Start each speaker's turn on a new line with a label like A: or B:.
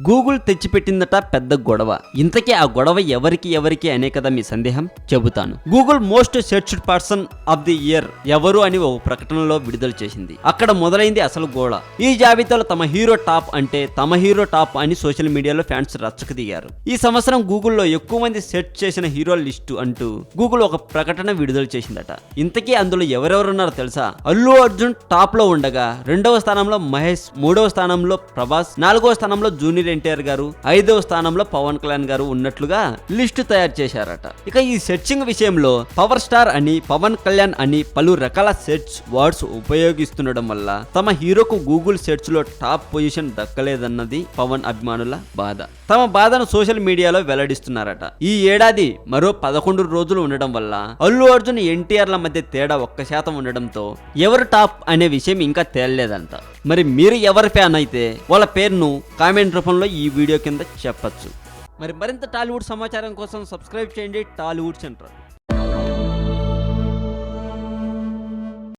A: Google తెచ్చిపెట్టిందట పెద్ద గొడవ. ఇంతకీ ఆ గొడవ ఎవరికి అనే కదా మీ సందేహం. చెబుతాను. Google most searched person of the year ఎవరు అని ఓ ప్రకటనలో విడుదల చేసింది. అక్కడ మొదలైంది అసలు గోళ. ఈ జాబితాలో తమ హీరో టాప్ అంటే తమ హీరో టాప్ అని సోషల్ మీడియాలో ఫ్యాన్స్ రచ్చకు దిగారు. ఈ సంవత్సరం గూగుల్లో ఎక్కువ మంది సెర్చ్ చేసిన హీరో లిస్టు అంటూ గూగుల్ ఒక ప్రకటన విడుదల చేసిందట. ఇంతకీ అందులో ఎవరెవరున్నారో తెలుసా? అల్లు అర్జున్ టాప్ లో ఉండగా 2వ స్థానంలో మహేష్, 3వ స్థానంలో ప్రభాస్, 4వ స్థానంలో జూనియర్ ఎన్టీఆర్ గారు, 5వ స్థానంలో పవన్ కళ్యాణ్ గారు ఉన్నట్లుగా లిస్టు తయారు చేశారట. ఇక ఈ సెర్చింగ్ విషయంలో పవర్ స్టార్ అని, పవన్ కళ్యాణ్ అని పలు రకాల సెర్చ్ వర్డ్స్ ఉపయోగిస్తుండడం వల్ల తమ హీరోకు గూగుల్ సెర్చ్ లో టాప్ పొజిషన్ దక్కలేదన్నది పవన్ అభిమానుల బాధ. తమ బాధను సోషల్ మీడియాలో వెల్లడిస్తున్నారట. ఈ ఏడాది మరో 11 రోజులు ఉండడం వల్ల అల్లు అర్జున్, ఎన్టీఆర్ల మధ్య తేడా 1% ఉండడంతో ఎవరు టాప్ అనే విషయం ఇంకా తేలలేదంట. మరి మీరు ఎవరి ఫ్యాన్ అయితే వాళ్ళ పేరును కామెంట్ రూపంలో ఈ వీడియో కింద చెప్పచ్చు. మరి మరింత టాలీవుడ్ సమాచారం కోసం సబ్స్క్రైబ్ చేయండి టాలీవుడ్ సెంటర్.